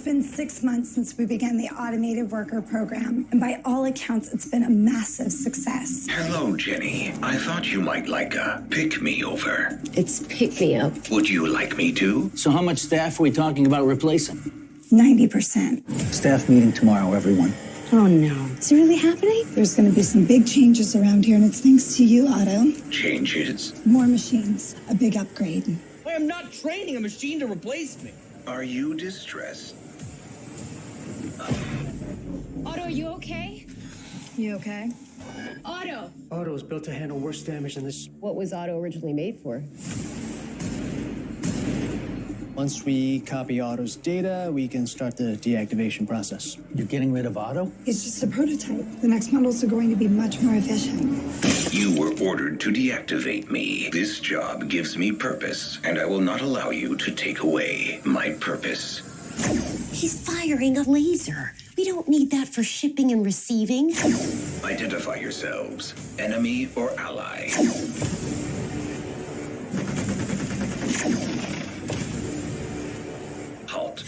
It's been 6 months since we began the automated worker program, and by all accounts, it's been a massive success. Hello, Jenny. I thought you might like a pick-me-over. It's pick-me-up. Would you like me to? So how much staff are we talking about replacing? 90%. Staff meeting tomorrow, everyone. Oh, no. Is it really happening? There's going to be some big changes around here, and it's thanks to you, Otto. Changes? More machines, a big upgrade. I am not training a machine to replace me. Are you distressed? Otto, are you okay? You okay? Otto! Otto is built to handle worse damage than this. What was Otto originally made for? Once we copy Otto's data, we can start the deactivation process. You're getting rid of Otto? It's just a prototype. The next models are going to be much more efficient. You were ordered to deactivate me. This job gives me purpose, and I will not allow you to take away my purpose. He's firing a laser. We don't need that for shipping and receiving. Identify yourselves, enemy or ally. Halt.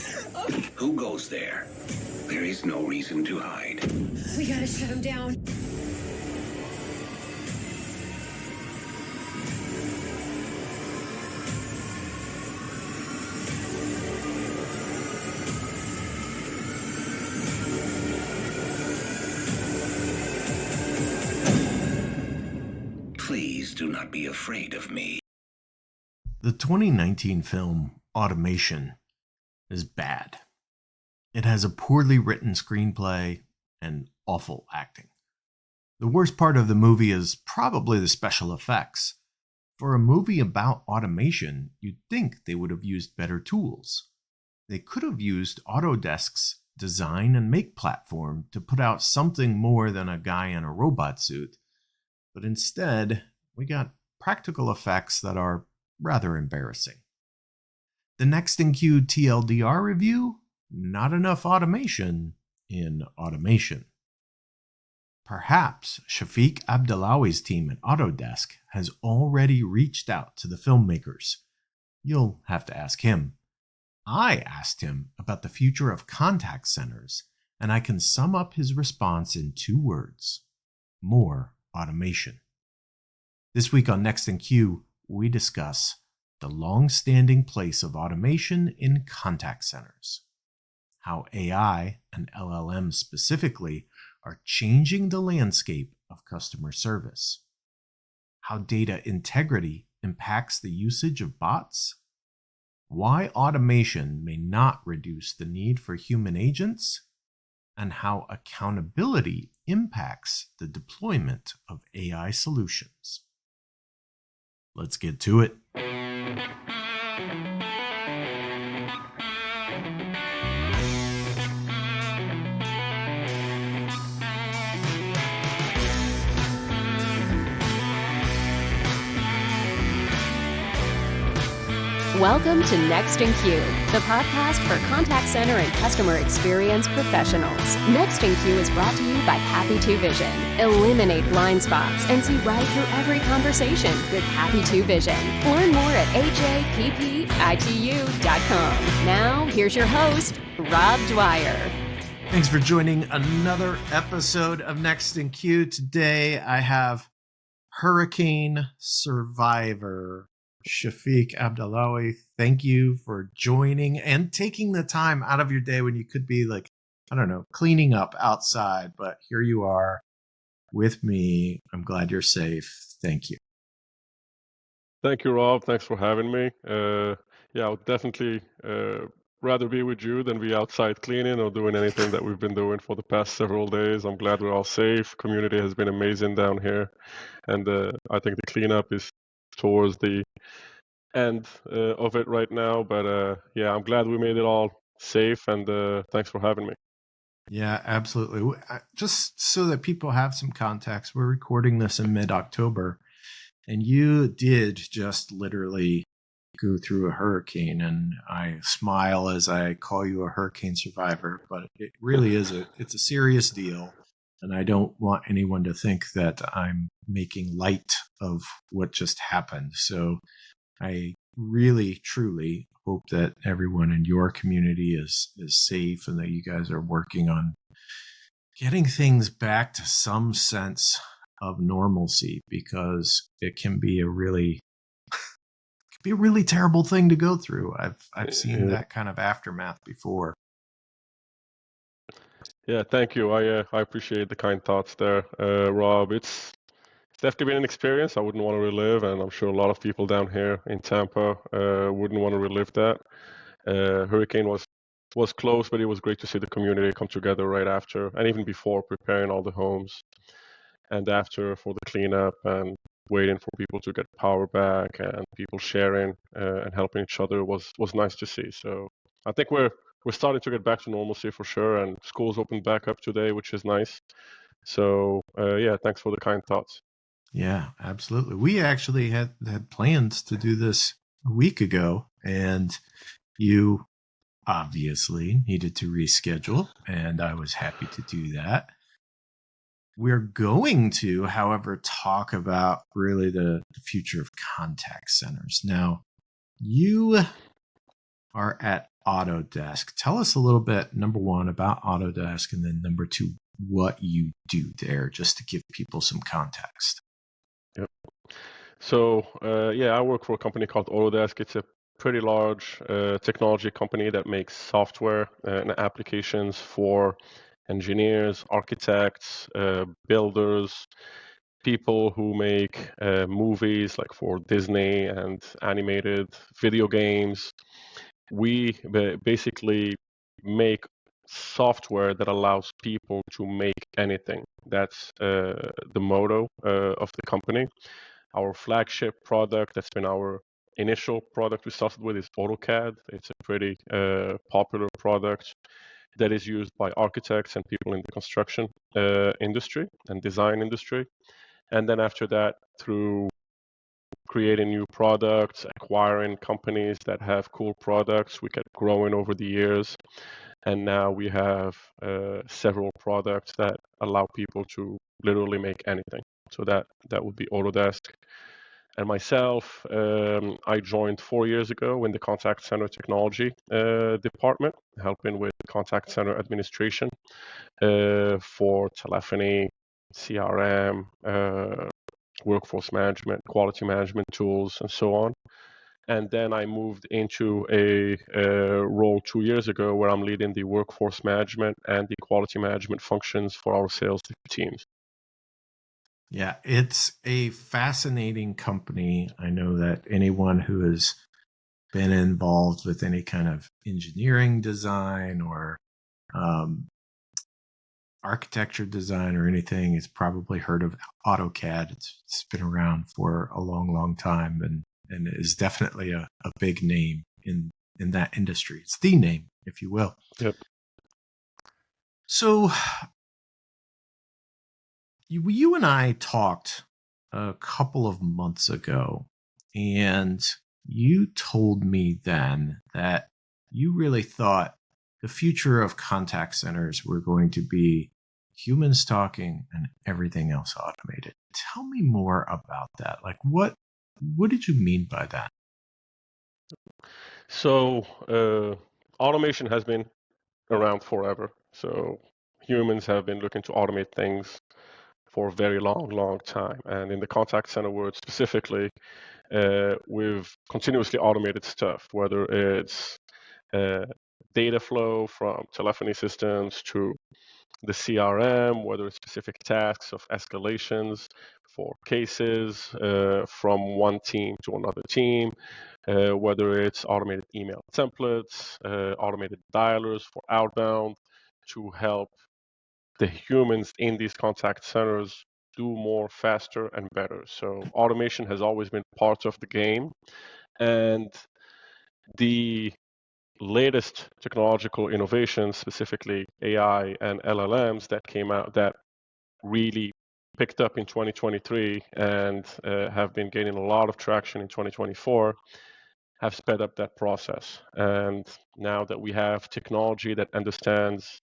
Who goes there? There is no reason to hide. We gotta shut him down. Please do not be afraid of me. The 2019 film Automation is bad. It has a poorly written screenplay and awful acting. The worst part of the movie is probably the special effects. For a movie about automation, you'd think they would have used better tools. They could have used Autodesk's design and make platform to put out something more than a guy in a robot suit. But instead, we got practical effects that are rather embarrassing. The next in queue TLDR review, not enough automation in automation. Perhaps Chafik Abdellaoui's team at Autodesk has already reached out to the filmmakers. You'll have to ask him. I asked him about the future of contact centers, and I can sum up his response in 2 words: more automation. This week on Next in Queue, we discuss the long-standing place of automation in contact centers, how AI and LLMs specifically are changing the landscape of customer service, how data integrity impacts the usage of bots, why automation may not reduce the need for human agents, and how accountability impacts the deployment of AI solutions. Let's get to it. Welcome to Next in Queue, the podcast for contact center and customer experience professionals. Next in Queue is brought to you by Happy 2 Vision. Eliminate blind spots and see right through every conversation with Happy 2 Vision. Learn more at happitu.com. Now, here's your host, Rob Dwyer. Thanks for joining another episode of Next in Queue. Today I have hurricane survivor Chafik Abdellaoui. Thank you for joining and taking the time out of your day when you could be cleaning up outside, but here you are with me. I'm glad you're safe. Thank you. Thank you, Rob. Thanks for having me. I would definitely rather be with you than be outside cleaning or doing anything that we've been doing for the past several days. I'm glad we're all safe. Community has been amazing down here. And I think the cleanup is towards the end of it right now. But I'm glad we made it all safe. And thanks for having me. Yeah, absolutely. Just so that people have some context, we're recording this in mid-October. And you did just literally go through a hurricane, and I smile as I call you a hurricane survivor, but it really is it's a serious deal. And I don't want anyone to think that I'm making light of what just happened. So I really, truly hope that everyone in your community is safe and that you guys are working on getting things back to some sense of normalcy, because it can be a really terrible thing to go through. I've seen that kind of aftermath before. Yeah, thank you. I appreciate the kind thoughts there, Rob. It's definitely been an experience I wouldn't want to relive, and I'm sure a lot of people down here in Tampa wouldn't want to relive that. Hurricane was close, but it was great to see the community come together right after, and even before, preparing all the homes, and after for the cleanup and waiting for people to get power back, and people sharing and helping each other was nice to see. So I think we're starting to get back to normalcy for sure, and schools opened back up today, which is nice. So yeah, thanks for the kind thoughts. Yeah, absolutely. We actually had plans to do this a week ago, and you obviously needed to reschedule, and I was happy to do that. We're going to, however, talk about really the future of contact centers. Now, you are at Autodesk. Tell us a little bit, number one, about Autodesk, and then number two, what you do there, just to give people some context. Yep. So yeah, I work for a company called Autodesk. It's a pretty large technology company that makes software and applications for engineers, architects, builders, people who make movies like for Disney and animated video games. We basically make software that allows people to make anything. That's the motto of the company. Our flagship product, that's been our initial product we started with, is AutoCAD. It's a pretty popular product that is used by architects and people in the construction industry and design industry. And then after that, through creating new products, acquiring companies that have cool products, we kept growing over the years. And now we have several products that allow people to literally make anything. So that would be Autodesk. And myself, I joined 4 years ago in the contact center technology department, helping with contact center administration for telephony, CRM, workforce management, quality management tools, and so on. And then I moved into a role 2 years ago where I'm leading the workforce management and the quality management functions for our sales teams. Yeah, it's a fascinating company. I know that anyone who has been involved with any kind of engineering design or architecture design or anything has probably heard of AutoCAD. It's been around for a long, long time, and is definitely a big name in that industry. It's the name, if you will. Yep. So you and I talked a couple of months ago, and you told me then that you really thought the future of contact centers were going to be humans talking and everything else automated. Tell me more about that. Like, what did you mean by that? So automation has been around forever. So humans have been looking to automate things for a very long, long time. And in the contact center world specifically, we've continuously automated stuff, whether it's data flow from telephony systems to the CRM, whether it's specific tasks of escalations for cases from one team to another team, whether it's automated email templates, automated dialers for outbound to help the humans in these contact centers do more faster and better. So automation has always been part of the game. And the latest technological innovations, specifically AI and LLMs that came out that really picked up in 2023 and have been gaining a lot of traction in 2024, have sped up that process. And now that we have technology that understands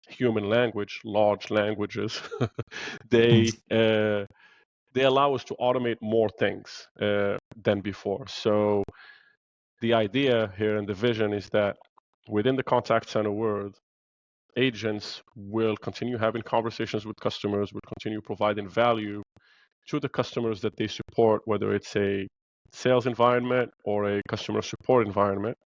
human language, large languages, they allow us to automate more things than before. So the idea here and the vision is that within the contact center world, agents will continue having conversations with customers, will continue providing value to the customers that they support, whether it's a sales environment or a customer support environment.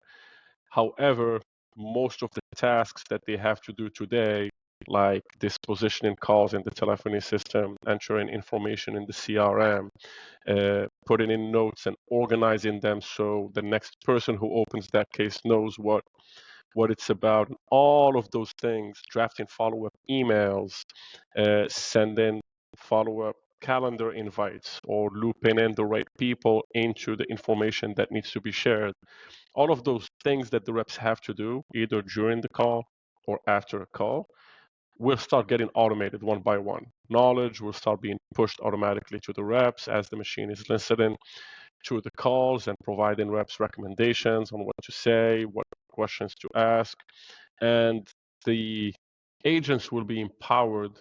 However, most of the tasks that they have to do today, like dispositioning calls in the telephony system, entering information in the CRM, putting in notes and organizing them so the next person who opens that case knows what it's about, all of those things, drafting follow-up emails, sending follow-up calendar invites, or looping in the right people into the information that needs to be shared. All of those things that the reps have to do, either during the call or after a call, will start getting automated one by one. Knowledge will start being pushed automatically to the reps as the machine is listening to the calls and providing reps recommendations on what to say, what questions to ask. And the agents will be empowered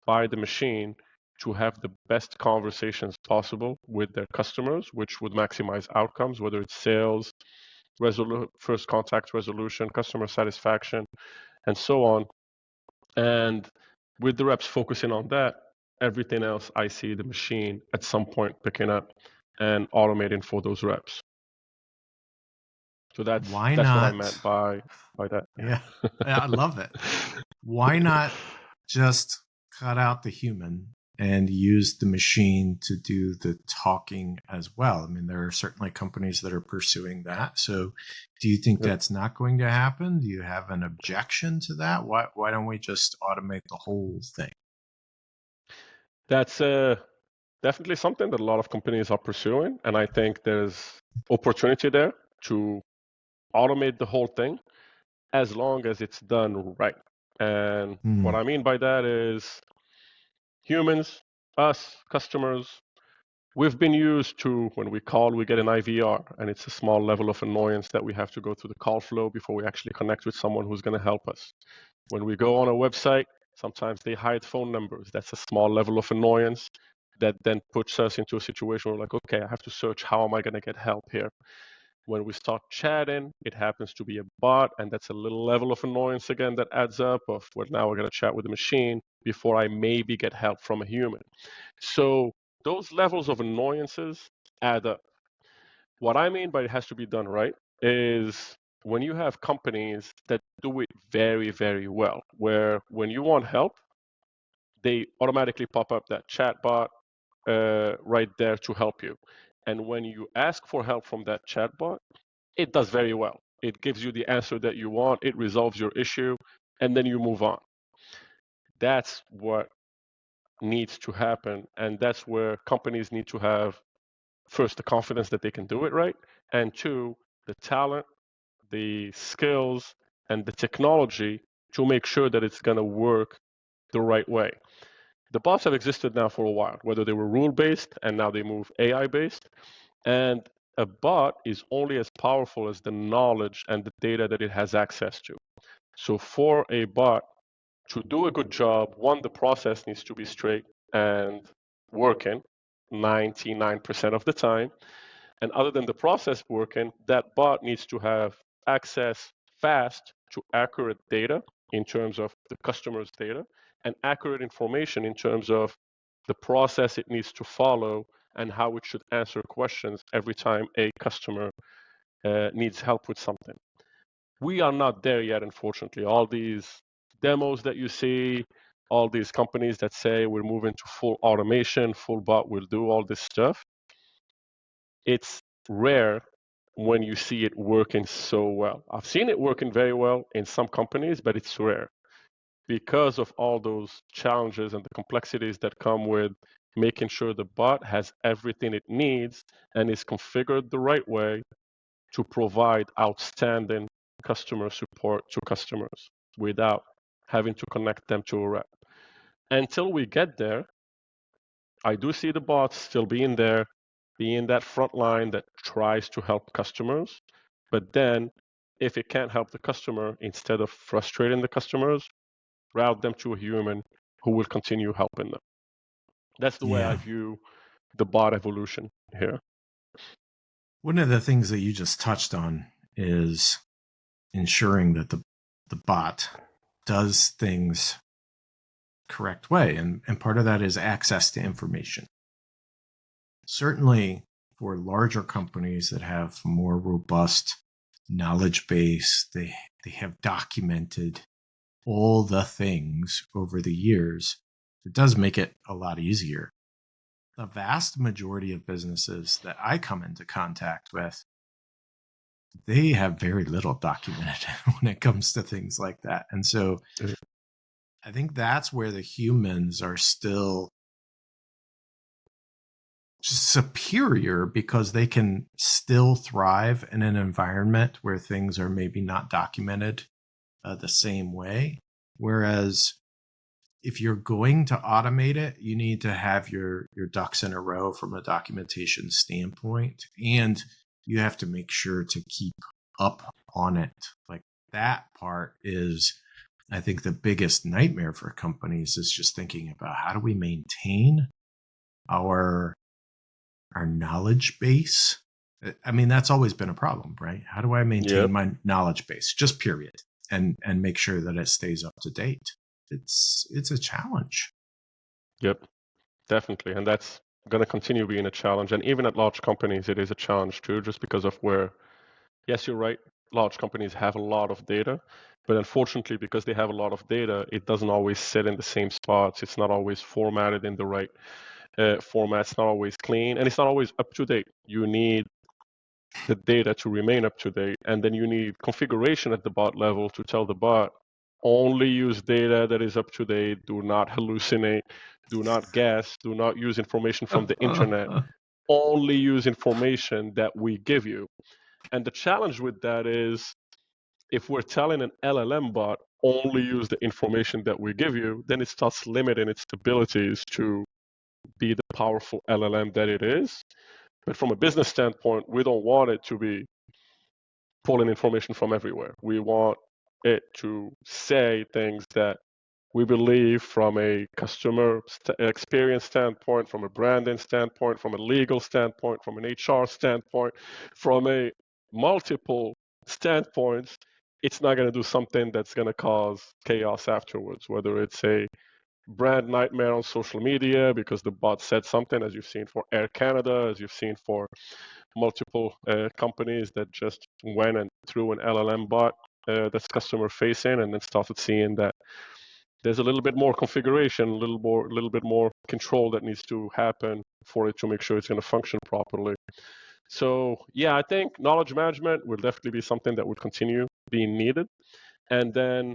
by the machine to have the best conversations possible with their customers, which would maximize outcomes, whether it's sales, first contact resolution, customer satisfaction, and so on. And with the reps focusing on that, everything else I see the machine at some point picking up and automating for those reps. So that's what I meant by that. Yeah, I love it. Why not just cut out the human and use the machine to do the talking as well? I mean, there are certainly companies that are pursuing that. So do you think that's not going to happen? Do you have an objection to that? Why don't we just automate the whole thing? That's definitely something that a lot of companies are pursuing. And I think there's opportunity there to automate the whole thing as long as it's done right. And what I mean by that is humans, us, customers, we've been used to, when we call, we get an IVR, and it's a small level of annoyance that we have to go through the call flow before we actually connect with someone who's going to help us. When we go on a website, sometimes they hide phone numbers. That's a small level of annoyance that then puts us into a situation where we're like, okay, I have to search, how am I going to get help here? When we start chatting, it happens to be a bot, and that's a little level of annoyance again that adds up of, well, now we're going to chat with the machine before I maybe get help from a human. So those levels of annoyances add up. What I mean by it has to be done right is when you have companies that do it very, very well, where when you want help, they automatically pop up that chat bot right there to help you. And when you ask for help from that chatbot, it does very well. It gives you the answer that you want, it resolves your issue, and then you move on. That's what needs to happen. And that's where companies need to have, first, the confidence that they can do it right, and two, the talent, the skills, and the technology to make sure that it's going to work the right way. The bots have existed now for a while, whether they were rule-based and now they move AI-based. And a bot is only as powerful as the knowledge and the data that it has access to. So for a bot to do a good job, one, the process needs to be straight and working 99% of the time. And other than the process working, that bot needs to have access fast to accurate data in terms of the customer's data, and accurate information in terms of the process it needs to follow and how it should answer questions every time a customer needs help with something. We are not there yet, unfortunately. All these demos that you see, all these companies that say we're moving to full automation, full bot will do all this stuff, it's rare when you see it working so well. I've seen it working very well in some companies, but it's rare because of all those challenges and the complexities that come with making sure the bot has everything it needs and is configured the right way to provide outstanding customer support to customers without having to connect them to a rep. Until we get there, I do see the bots still being there, being that front line that tries to help customers. But then if it can't help the customer, instead of frustrating the customers, route them to a human who will continue helping them. That's the way I view the bot evolution here. One of the things that you just touched on is ensuring that the bot does things correct way. And part of that is access to information. Certainly for larger companies that have more robust knowledge base, they have documented all the things over the years. It does make it a lot easier. The vast majority of businesses that I come into contact with, they have very little documented when it comes to things like that. And so I think that's where the humans are still just superior, because they can still thrive in an environment where things are maybe not documented the same way. Whereas if you're going to automate it, you need to have your ducks in a row from a documentation standpoint, and you have to make sure to keep up on it. Like, that part is, I think, the biggest nightmare for companies, is just thinking about how do we maintain our knowledge base. I mean, that's always been a problem, right? How do I maintain my knowledge base, just period, and make sure that it stays up to date? It's a challenge. Yep, definitely. And that's going to continue being a challenge. And even at large companies, it is a challenge too, just because of where, yes, you're right, large companies have a lot of data, but unfortunately, because they have a lot of data, it doesn't always sit in the same spots. It's not always formatted in the right format. It's not always clean, and it's not always up to date. You need the data to remain up to date, and then you need configuration at the bot level to tell the bot, only use data that is up to date. Do not hallucinate. Do not guess. Do not use information from the internet. Only use information that we give you. And the challenge with that is, if we're telling an LLM bot, only use the information that we give you, then it starts limiting its abilities to be the powerful LLM that it is. But from a business standpoint, we don't want it to be pulling information from everywhere. We want it to say things that we believe from a customer experience standpoint, from a branding standpoint, from a legal standpoint, from an HR standpoint, from a multiple standpoints. It's not going to do something that's going to cause chaos afterwards, whether it's a brand nightmare on social media because the bot said something, as you've seen for Air Canada, as you've seen for multiple companies that just went and threw an LLM bot that's customer facing, and then started seeing that there's a little bit more configuration, a little bit more control that needs to happen for it to make sure it's going to function properly. So yeah, I think knowledge management will definitely be something that will continue being needed. And then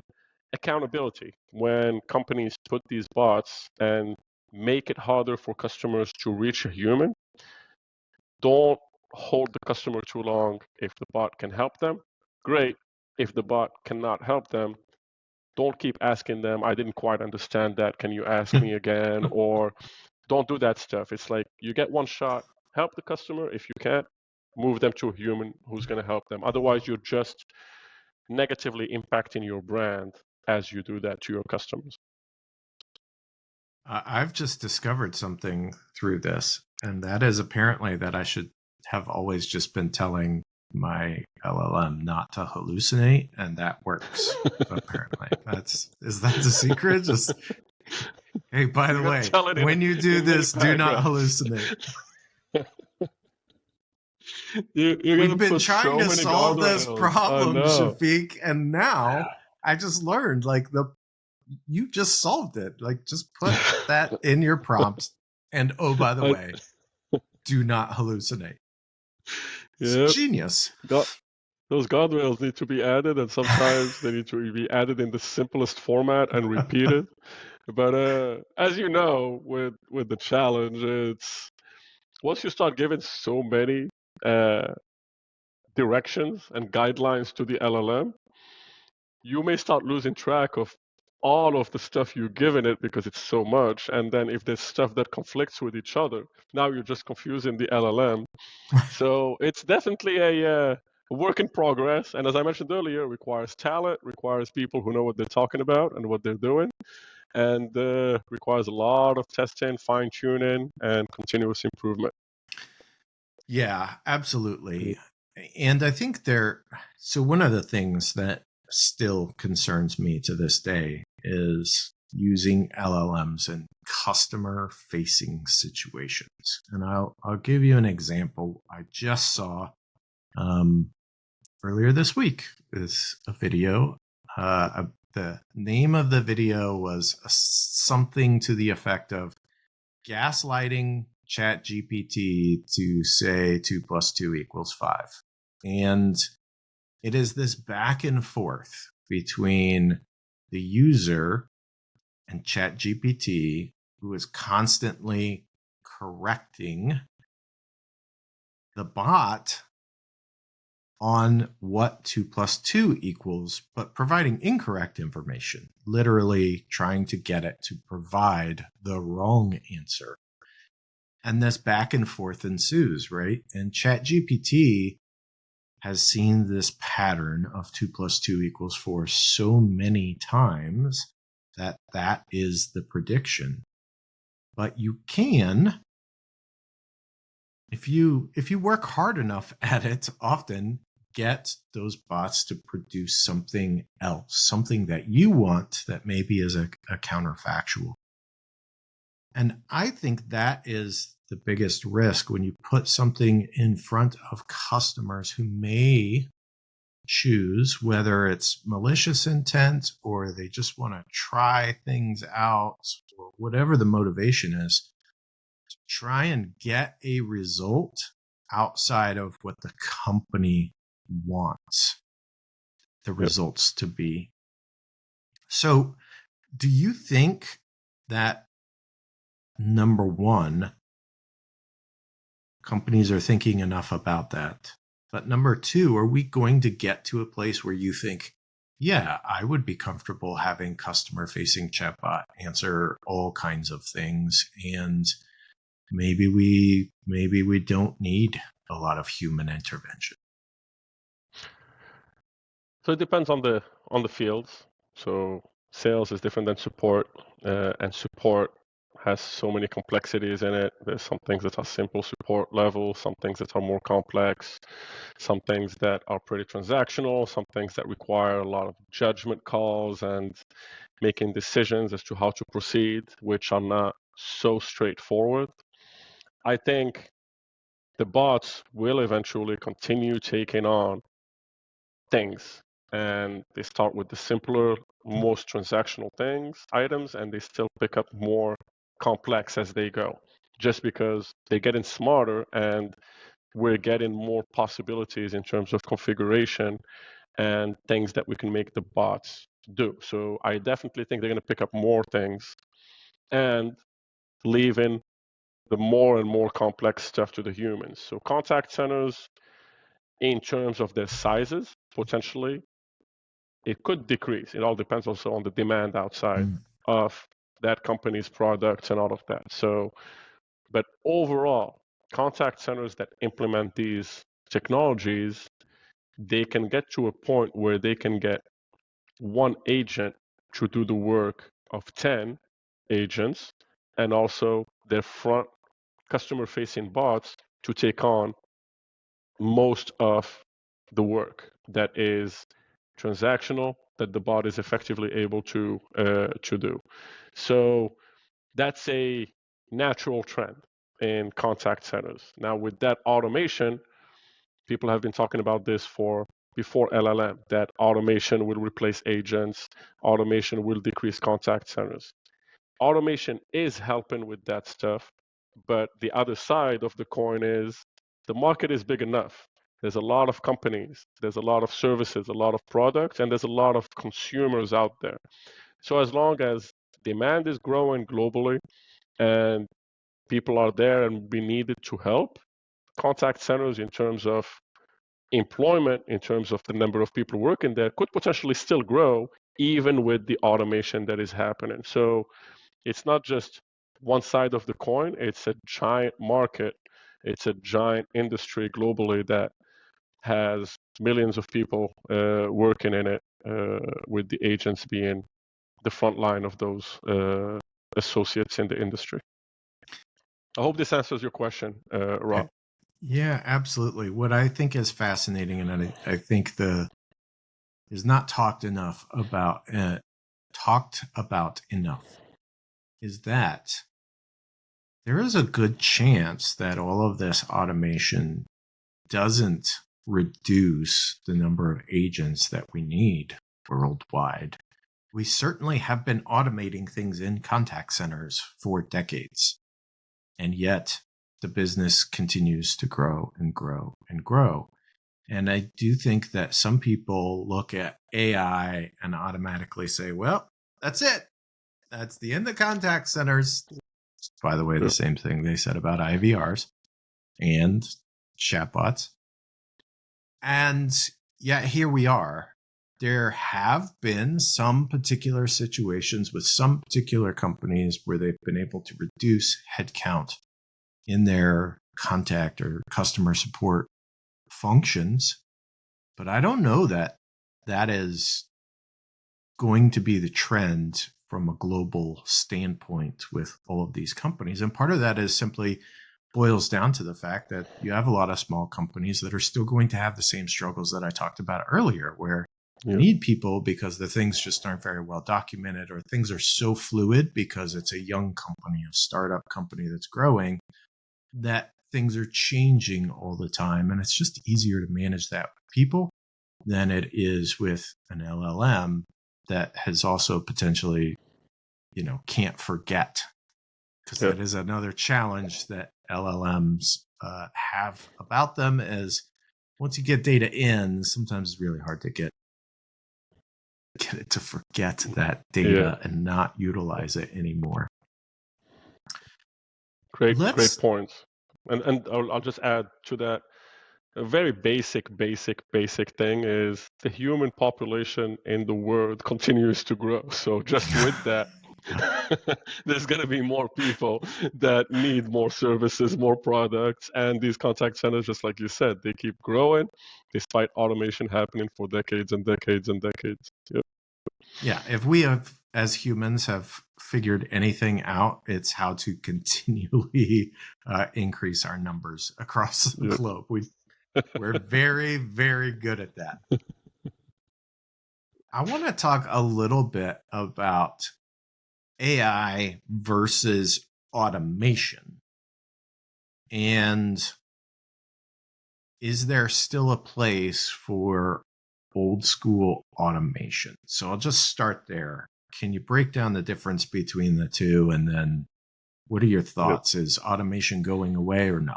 accountability. When companies put these bots and make it harder for customers to reach a human, don't hold the customer too long. If the bot can help them, great. If the bot cannot help them, don't keep asking them, I didn't quite understand that, can you ask me again? Or don't do that stuff. It's like, you get one shot, help the customer. If you can't, move them to a human who's going to help them. Otherwise, you're just negatively impacting your brand as you do that to your customers. I've just discovered something through this, and that is apparently that I should have always just been telling my LLM not to hallucinate, and that works. Apparently, is that the secret? Just, hey, by the way, when you do this, do not hallucinate. We've been trying to solve this problem, Chafik, and now I just learned, like, you just solved it. Like, just put that in your prompt, and oh, by the way, do not hallucinate. It's genius. Those guardrails need to be added, and sometimes they need to be added in the simplest format and repeated. But as you know, with the challenge, it's once you start giving so many directions and guidelines to the LLM, you may start losing track of all of the stuff you're giving it because it's so much. And then if there's stuff that conflicts with each other, now you're just confusing the LLM. So it's definitely a work in progress. And as I mentioned earlier, requires talent, requires people who know what they're talking about and what they're doing, and requires a lot of testing, fine tuning, and continuous improvement. Yeah, absolutely. And I think so one of the things that still concerns me to this day is using LLMs in customer facing situations. And I'll give you an example. I just saw earlier this week is a video. The name of the video was something to the effect of gaslighting ChatGPT to say 2 + 2 = 5. And it is this back and forth between the user and ChatGPT, who is constantly correcting the bot on what 2 + 2 equals, but providing incorrect information, literally trying to get it to provide the wrong answer. And this back and forth ensues, right? And ChatGPT has seen this pattern of 2 + 2 = 4 so many times that that is the prediction. But you can, if you work hard enough at it, often get those bots to produce something else, something that you want that maybe is a counterfactual. And I think that is the biggest risk when you put something in front of customers who may choose, whether it's malicious intent or they just want to try things out or whatever the motivation is, to try and get a result outside of what the company wants the results to be. So do you think that, number one, companies are thinking enough about that? But number two, are we going to get to a place where you think, yeah, I would be comfortable having customer-facing chatbot answer all kinds of things, and maybe we don't need a lot of human intervention? So it depends on the fields. So sales is different than support, and support has so many complexities in it. There's some things that are simple support level, some things that are more complex, some things that are pretty transactional, some things that require a lot of judgment calls and making decisions as to how to proceed, which are not so straightforward. I think the bots will eventually continue taking on things, and they start with the simpler, most transactional items, and they still pick up more complex as they go, just because they're getting smarter and we're getting more possibilities in terms of configuration and things that we can make the bots do. So I definitely think they're going to pick up more things and leaving the more and more complex stuff to the humans. So contact centers, in terms of their sizes, potentially, it could decrease. It all depends also on the demand outside of that company's products and all of that. So, but overall, contact centers that implement these technologies, they can get to a point where they can get one agent to do the work of 10 agents, and also their front customer-facing bots to take on most of the work that is transactional, that the bot is effectively able to do. So that's a natural trend in contact centers. Now, with that automation, people have been talking about this before LLM, that automation will replace agents, automation will decrease contact centers. Automation is helping with that stuff, but the other side of the coin is the market is big enough. There's a lot of companies, there's a lot of services, a lot of products, and there's a lot of consumers out there. So as long as demand is growing globally and people are there and be needed to help, contact centers in terms of employment, in terms of the number of people working there, could potentially still grow even with the automation that is happening. So it's not just one side of the coin, it's a giant market, it's a giant industry globally that has millions of people working in it, with the agents being the front line of those associates in the industry. I hope this answers your question, Rob. Yeah, absolutely. What I think is fascinating, and I think is not talked about enough, is that there is a good chance that all of this automation doesn't reduce the number of agents that we need worldwide. We certainly have been automating things in contact centers for decades, and yet the business continues to grow and grow and grow. And I do think that some people look at AI and automatically say, well, that's it. That's the end of contact centers. By the way, the same thing they said about IVRs and chatbots. And yet here we are. There have been some particular situations with some particular companies where they've been able to reduce headcount in their contact or customer support functions. But I don't know that that is going to be the trend from a global standpoint with all of these companies. And part of that is simply boils down to the fact that you have a lot of small companies that are still going to have the same struggles that I talked about earlier, where you need people because the things just aren't very well documented, or things are so fluid because it's a young company, a startup company that's growing, that things are changing all the time. And it's just easier to manage that with people than it is with an LLM that has also potentially, can't forget, because that is another challenge that LLMs have about them, is once you get data in, sometimes it's really hard to get it to forget that data and not utilize it anymore. Great points. And I'll just add to that. A very basic thing is the human population in the world continues to grow. So just with that, there's going to be more people that need more services, more products, and these contact centers, just like you said, they keep growing despite automation happening for decades and decades and decades. Yep. Yeah, if we have, as humans, have figured anything out, it's how to continually increase our numbers across the globe. We're very, very good at that. I want to talk a little bit about AI versus automation. And is there still a place for old school automation? So I'll just start there. Can you break down the difference between the two? And then what are your thoughts? Is automation going away or no?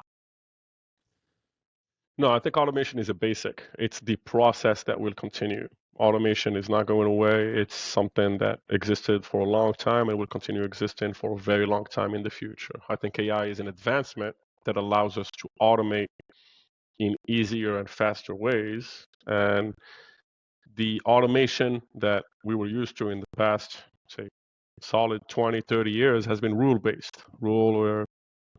No, I think automation is a basic. It's the process that will continue. Automation is not going away. It's something that existed for a long time and will continue existing for a very long time in the future. I think AI is an advancement that allows us to automate in easier and faster ways. And the automation that we were used to in the past, say, solid 20, 30 years has been rule-based. Rule where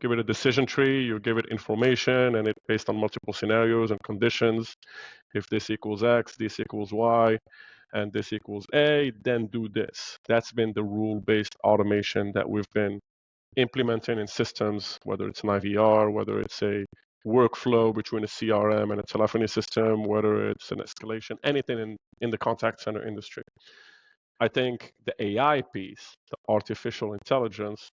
give it a decision tree, you give it information, and it's based on multiple scenarios and conditions. If this equals X, this equals Y, and this equals A, then do this. That's been the rule-based automation that we've been implementing in systems, whether it's an IVR, whether it's a workflow between a CRM and a telephony system, whether it's an escalation, anything in the contact center industry. I think the AI piece, the artificial intelligence,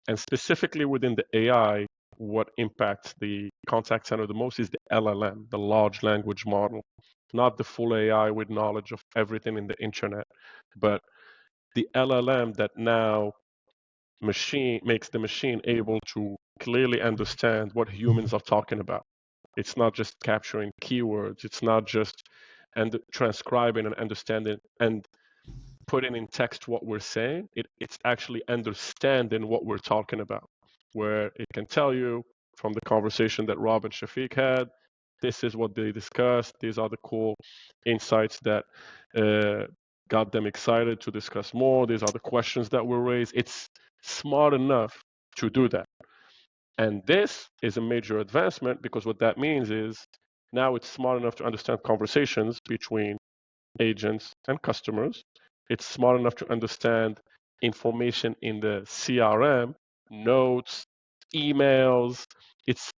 and specifically within the AI, what impacts the contact center the most is the LLM, the large language model, not the full AI with knowledge of everything in the internet, but the LLM that now makes the machine able to clearly understand what humans are talking about. It's not just capturing keywords. It's not just transcribing and understanding and putting in text what we're saying. It's actually understanding what we're talking about, where it can tell you from the conversation that Rob and Chafik had, this is what they discussed. These are the cool insights that got them excited to discuss more. These are the questions that were raised. It's smart enough to do that. And this is a major advancement, because what that means is now it's smart enough to understand conversations between agents and customers. It's smart enough to understand information in the CRM, notes, emails. It's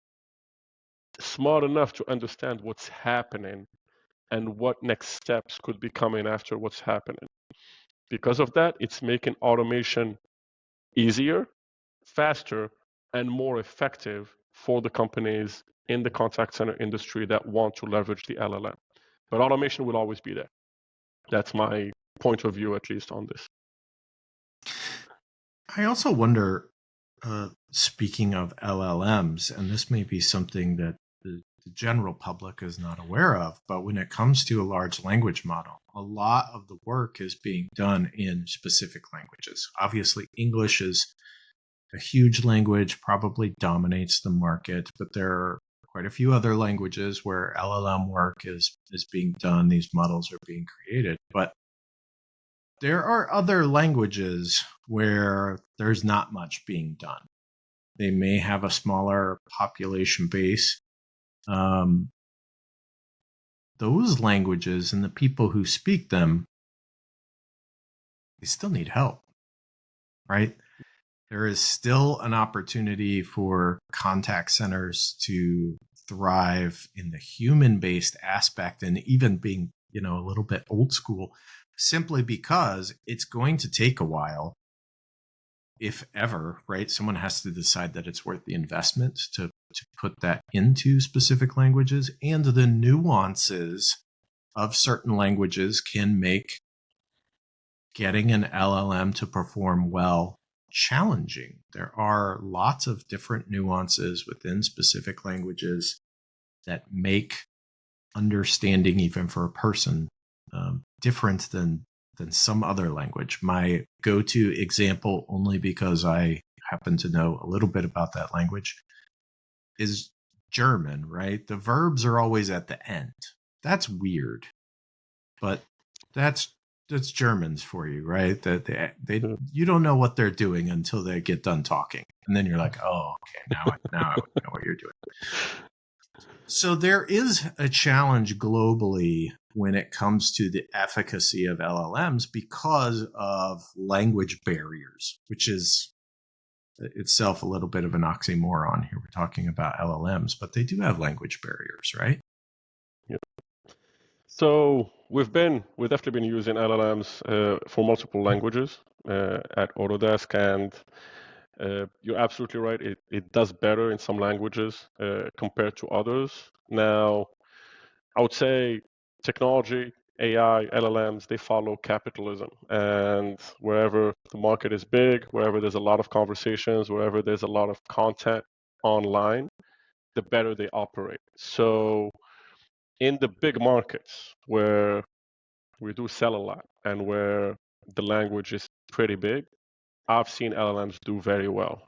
smart enough to understand what's happening and what next steps could be coming after what's happening. Because of that, it's making automation easier, faster, and more effective for the companies in the contact center industry that want to leverage the LLM. But automation will always be there. That's my point of view, at least, on this. I also wonder, speaking of LLMs, and this may be something that the general public is not aware of, but when it comes to a large language model, a lot of the work is being done in specific languages. Obviously, English is a huge language, probably dominates the market, but there are quite a few other languages where LLM work is being done. These models are being created, but there are other languages where there's not much being done. They may have a smaller population base. Those languages and the people who speak them, they still need help, right? There is still an opportunity for contact centers to thrive in the human-based aspect, and even being, a little bit old school, simply because it's going to take a while, if ever, right? Someone has to decide that it's worth the investment to put that into specific languages, and the nuances of certain languages can make getting an LLM to perform well challenging. There are lots of different nuances within specific languages that make understanding, even for a person, different than some other language. My go-to example, only because I happen to know a little bit about that language, is German, right? The verbs are always at the end. That's weird, but that's Germans for you, right? That they you don't know what they're doing until they get done talking, and then you're like, oh, okay, now I know what you're doing. So there is a challenge globally when it comes to the efficacy of LLMs because of language barriers, which is itself a little bit of an oxymoron here. We're talking about LLMs, but they do have language barriers, right? Yeah. So we've definitely been using LLMs for multiple languages at Autodesk, and you're absolutely right. It does better in some languages compared to others. Now, I would say technology, AI, LLMs, they follow capitalism. And wherever the market is big, wherever there's a lot of conversations, wherever there's a lot of content online, the better they operate. So in the big markets where we do sell a lot and where the language is pretty big, I've seen LLMs do very well.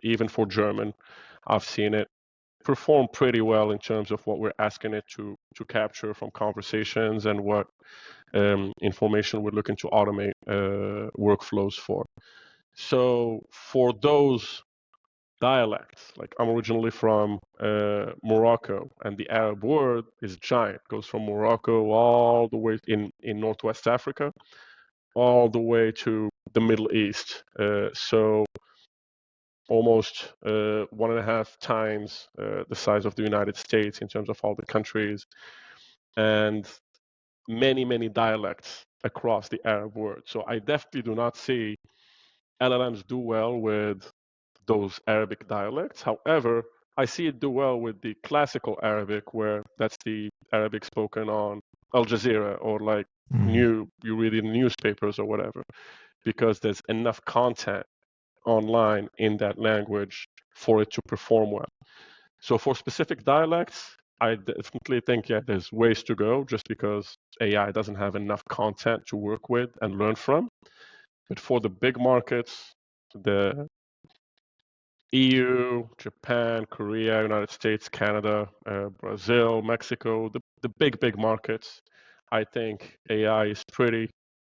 Even for German, I've seen it perform pretty well in terms of what we're asking it to capture from conversations and what information we're looking to automate workflows for. So for those dialects, like I'm originally from Morocco, and the Arab word is giant. It goes from Morocco all the way in Northwest Africa, all the way to the Middle East. So almost 1.5 times the size of the United States in terms of all the countries, and many, many dialects across the Arab world. So I definitely do not see LLMs do well with those Arabic dialects. However, I see it do well with the classical Arabic, where that's the Arabic spoken on Al Jazeera, or like you read in newspapers or whatever, because there's enough content online in that language for it to perform well. So for specific dialects, I definitely think, there's ways to go, just because AI doesn't have enough content to work with and learn from. But for the big markets, the EU, Japan, Korea, United States, Canada, Brazil, Mexico, the big markets, I think AI is pretty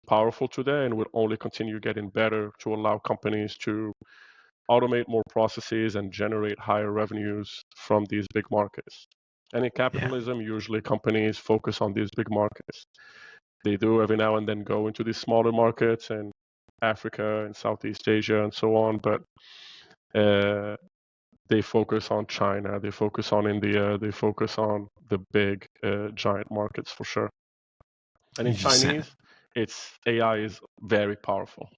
powerful today and will only continue getting better to allow companies to automate more processes and generate higher revenues from these big markets. And in capitalism, usually companies focus on these big markets. They do every now and then go into these smaller markets in Africa and Southeast Asia and so on, but they focus on China, they focus on India, they focus on the big giant markets for sure. And in You just sent, Chinese, it's AI is very powerful.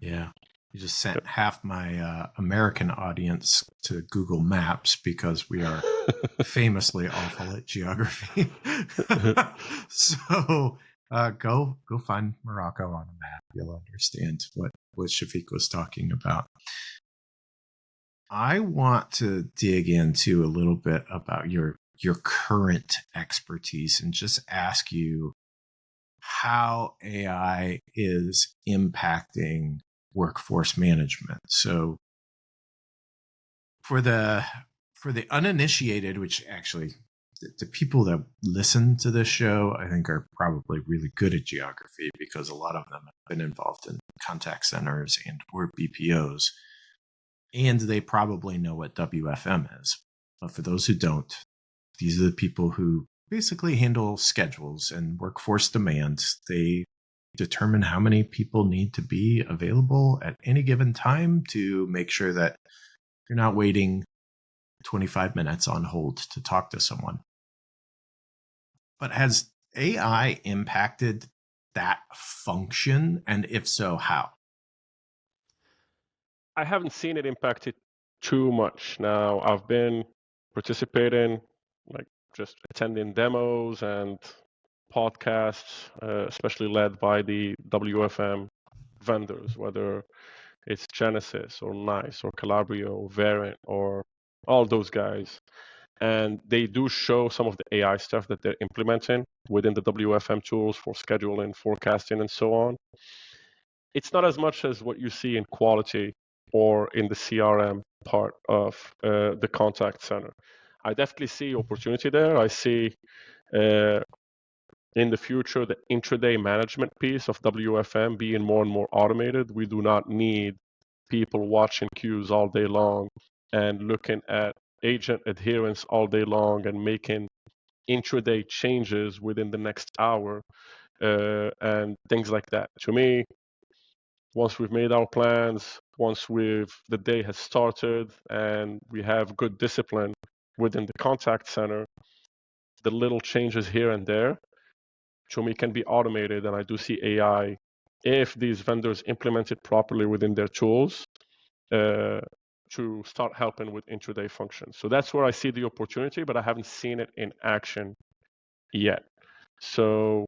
yeah, you just sent half my American audience to Google Maps because we are famously awful at geography. So go find Morocco on a map. You'll understand what Chafik was talking about. I want to dig into a little bit about your current expertise and just ask you how AI is impacting workforce management. So for the uninitiated, which actually the people that listen to this show, I think are probably really good at geography because a lot of them have been involved in contact centers and or BPOs, and they probably know what WFM is. But for those who don't, these are the people who basically handle schedules and workforce demands. They determine how many people need to be available at any given time to make sure that you're not waiting 25 minutes on hold to talk to someone. But has AI impacted that function? And if so, how? I haven't seen it impact it too much. Now, I've been participating, like just attending demos and podcasts, especially led by the WFM vendors, whether it's Genesis or Nice or Calabria or Variant or all those guys. And they do show some of the AI stuff that they're implementing within the WFM tools for scheduling, forecasting, and so on. It's not as much as what you see in quality or in the CRM part of the contact center. I definitely see opportunity there. I see in the future the intraday management piece of WFM being more and more automated. We do not need people watching queues all day long and looking at agent adherence all day long and making intraday changes within the next hour and things like that. To me, once we've made our plans, once the day has started and we have good discipline within the contact center, the little changes here and there, to me, can be automated. And I do see AI, if these vendors implement it properly within their tools, to start helping with intraday functions. So that's where I see the opportunity, but I haven't seen it in action yet. So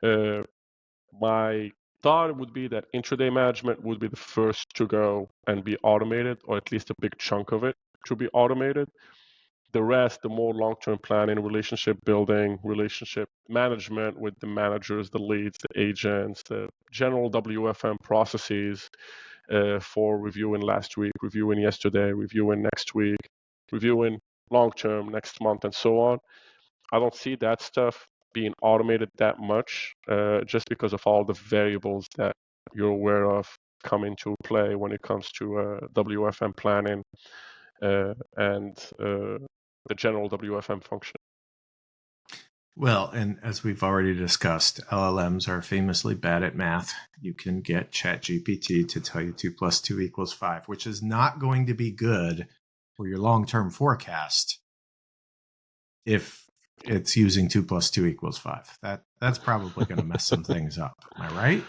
my thought would be that intraday management would be the first to go and be automated, or at least a big chunk of it to be automated. The rest, the more long-term planning, relationship building, relationship management with the managers, the leads, the agents, the general WFM processes for reviewing last week, reviewing yesterday, reviewing next week, reviewing long-term next month, and so on. I don't see that stuff being automated that much just because of all the variables that you're aware of come into play when it comes to WFM planning and the general WFM function. Well, and as we've already discussed, LLMs are famously bad at math. You can get ChatGPT to tell you 2 + 2 = 5, which is not going to be good for your long-term forecast if it's using 2 + 2 = 5. That's probably going to mess some things up. Am I right?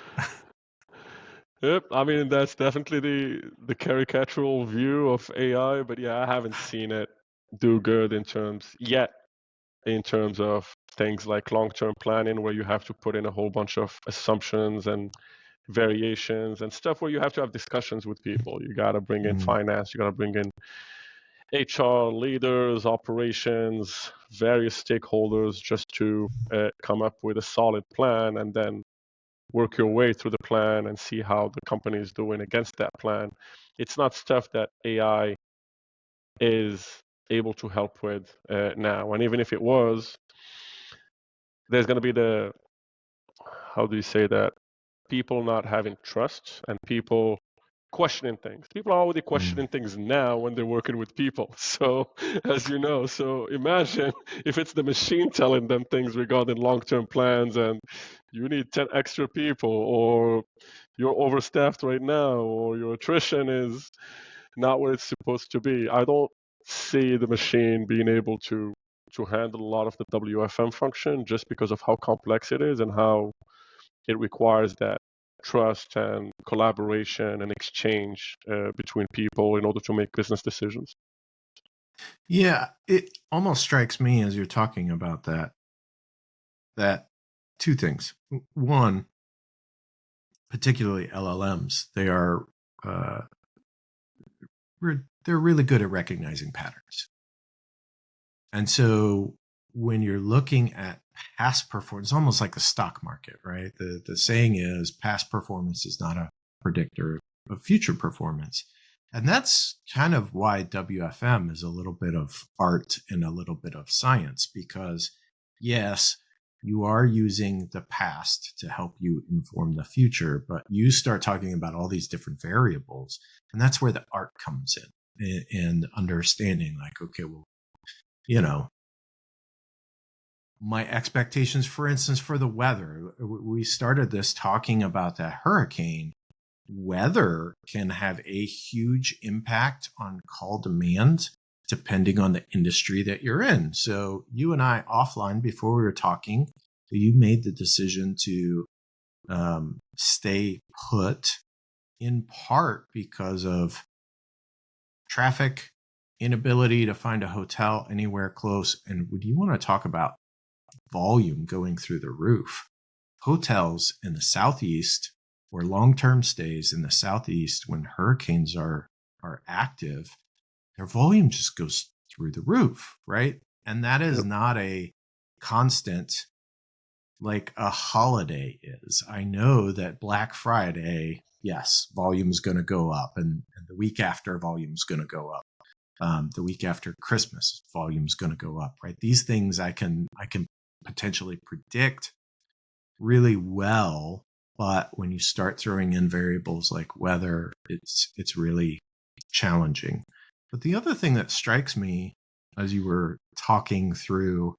Yep, I mean that's definitely the caricatural view of AI, but yeah, I haven't seen it do good in terms of things like long-term planning, where you have to put in a whole bunch of assumptions and variations and stuff where you have to have discussions with people. You got to bring in finance, you got to bring in HR leaders, operations, various stakeholders just to come up with a solid plan and then work your way through the plan and see how the company is doing against that plan. It's not stuff that AI is able to help with now. And even if it was, there's going to be how do you say that? People not having trust and people questioning things. People are already questioning things now when they're working with people. So, as you know, so imagine if it's the machine telling them things regarding long-term plans and you need 10 extra people, or you're overstaffed right now, or your attrition is not where it's supposed to be. I don't see the machine being able to handle a lot of the WFM function just because of how complex it is and how it requires that trust and collaboration and exchange between people in order to make business decisions. Yeah, it almost strikes me as you're talking about that two things. One, particularly LLMs, they're really good at recognizing patterns. And so when you're looking at past performance, it's almost like the stock market, right? The saying is past performance is not a predictor of future performance. And that's kind of why WFM is a little bit of art and a little bit of science, because yes, you are using the past to help you inform the future, but you start talking about all these different variables, and that's where the art comes in and understanding like, okay, well, you know, my expectations, for instance, for the weather, we started this talking about that hurricane. Weather can have a huge impact on call demand depending on the industry that you're in. So you and I offline before we were talking, you made the decision to stay put in part because of traffic, inability to find a hotel anywhere close. And would you want to talk about volume going through the roof? Hotels in the Southeast or long-term stays in the Southeast, when hurricanes are active, their volume just goes through the roof, right? And that is not a constant like a holiday is. I know that Black Friday, yes, volume is going to go up, and the week after, volume is going to go up. The week after Christmas, volume is going to go up, right? These things I can potentially predict really well, but when you start throwing in variables like weather, it's really challenging. But the other thing that strikes me as you were talking through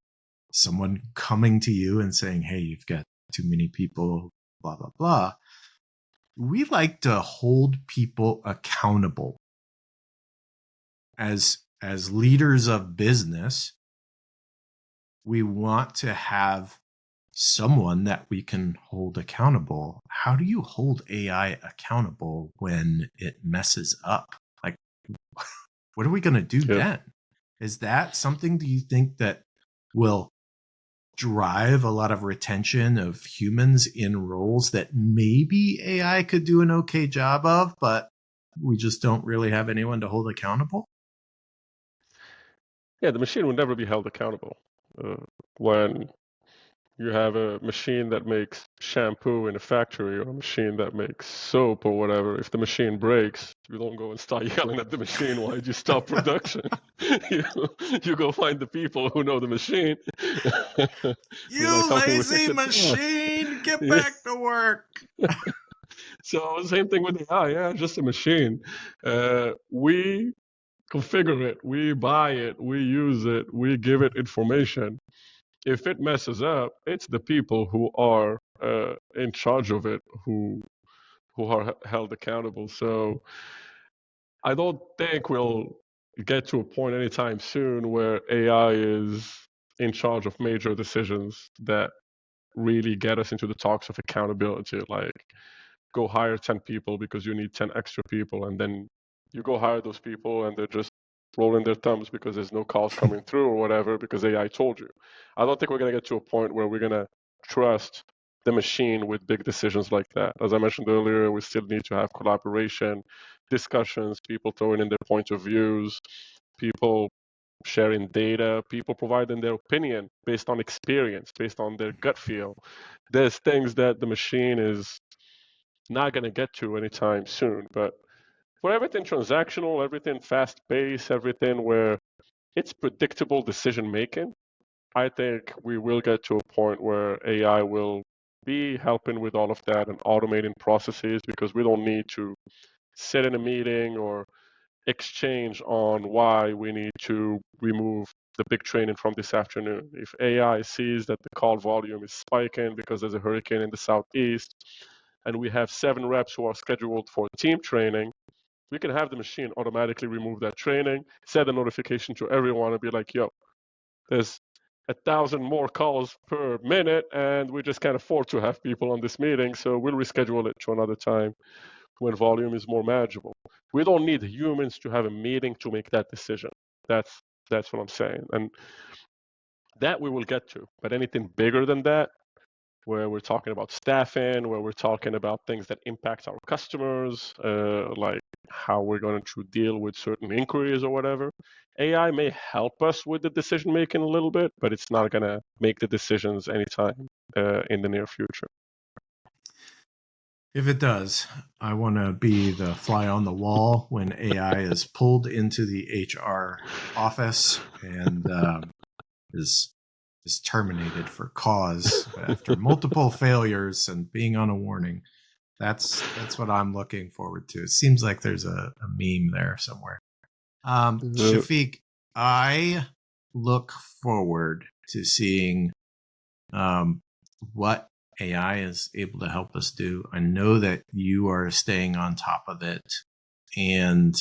someone coming to you and saying, hey, you've got too many people, blah, blah, blah. We like to hold people accountable as leaders of business. We want to have someone that we can hold accountable. How do you hold AI accountable when it messes up? Like, what are we going to do then? Is that something, do you think, that will drive a lot of retention of humans in roles that maybe AI could do an okay job of, but we just don't really have anyone to hold accountable? Yeah, the machine will never be held accountable. When you have a machine that makes shampoo in a factory or a machine that makes soap or whatever, if the machine breaks, you don't go and start yelling at the machine, why did you stop production? you go find the people who know the machine. You like, lazy machine, get back to work. So same thing with AI, yeah, just a machine. We configure it, we buy it, we use it, we give it information. If it messes up, it's the people who are in charge of it who are held accountable. So I don't think we'll get to a point anytime soon where AI is in charge of major decisions that really get us into the talks of accountability. Like, go hire 10 people because you need 10 extra people, and then you go hire those people and they're just rolling their thumbs because there's no calls coming through or whatever because AI told you. I don't think we're going to get to a point where we're going to trust the machine with big decisions like that. As I mentioned earlier, we still need to have collaboration, discussions, people throwing in their point of views, people sharing data, people providing their opinion based on experience, based on their gut feel. There's things that the machine is not going to get to anytime soon. But for everything transactional, everything fast-paced, everything where it's predictable decision making, I think we will get to a point where AI will be helping with all of that and automating processes, because we don't need to sit in a meeting or exchange on why we need to remove the big training from this afternoon. If AI sees that the call volume is spiking because there's a hurricane in the southeast, and we have 7 reps who are scheduled for team training, We can have the machine automatically remove that training, send a notification to everyone and be like, yo, there's 1,000 more calls per minute and we just can't afford to have people on this meeting, so we'll reschedule it to another time when volume is more manageable. We don't need humans to have a meeting to make that decision. That's what I'm saying. And that we will get to. But anything bigger than that, where we're talking about staffing, where we're talking about things that impact our customers, like how we're going to deal with certain inquiries or whatever, AI may help us with the decision making a little bit, but it's not going to make the decisions anytime in the near future. If it does, I want to be the fly on the wall when AI is pulled into the HR office and is terminated for cause after multiple failures and being on a warning. That's what I'm looking forward to. It seems like there's a meme there somewhere. Chafik, I look forward to seeing what AI is able to help us do. I know that you are staying on top of it, and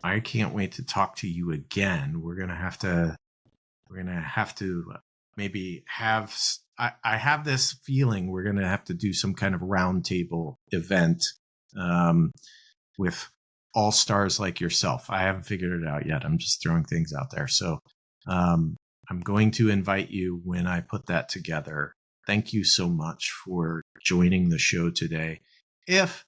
I can't wait to talk to you again. We're gonna have to maybe have. I have this feeling we're gonna have to do some kind of roundtable event with all stars like yourself. I haven't figured it out yet. I'm just throwing things out there. So I'm going to invite you when I put that together. Thank you so much for joining the show today. If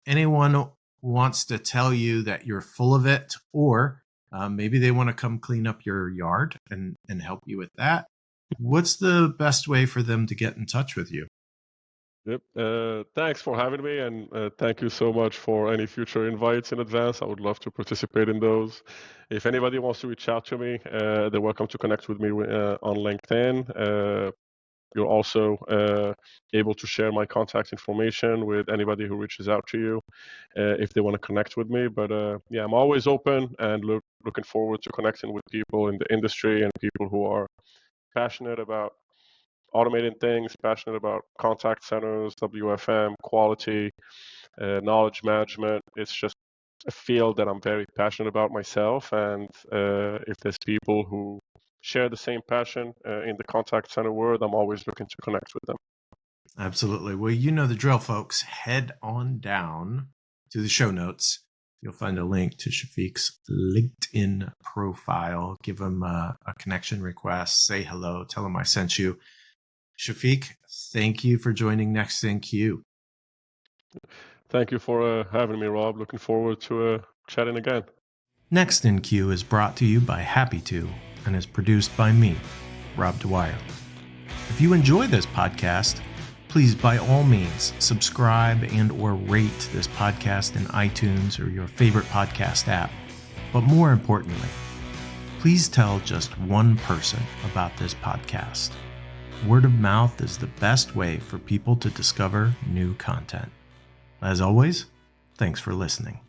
anyone wants to tell you that you're full of it, or maybe they want to come clean up your yard and help you with that, what's the best way for them to get in touch with you? Yep. Thanks for having me, and thank you so much for any future invites in advance. I would love to participate in those. If anybody wants to reach out to me, they're welcome to connect with me on LinkedIn. You're also able to share my contact information with anybody who reaches out to you if they want to connect with me. But yeah, I'm always open and looking forward to connecting with people in the industry and people who are passionate about automating things, passionate about contact centers, WFM, quality, knowledge management. It's just a field that I'm very passionate about myself. And if there's people who share the same passion in the contact center world, I'm always looking to connect with them. Absolutely. Well, you know the drill, folks. Head on down to the show notes. You'll find a link to Chafik's LinkedIn profile. Give him a connection request. Say hello. Tell him I sent you. Chafik, thank you for joining Next in Queue. Thank you for having me, Rob. Looking forward to chatting again. Next in Queue is brought to you by Happy To and is produced by me, Rob Dwyer. If you enjoy this podcast, please by all means subscribe and or rate this podcast in iTunes or your favorite podcast app. But more importantly, please tell just one person about this podcast. Word of mouth is the best way for people to discover new content. As always, thanks for listening.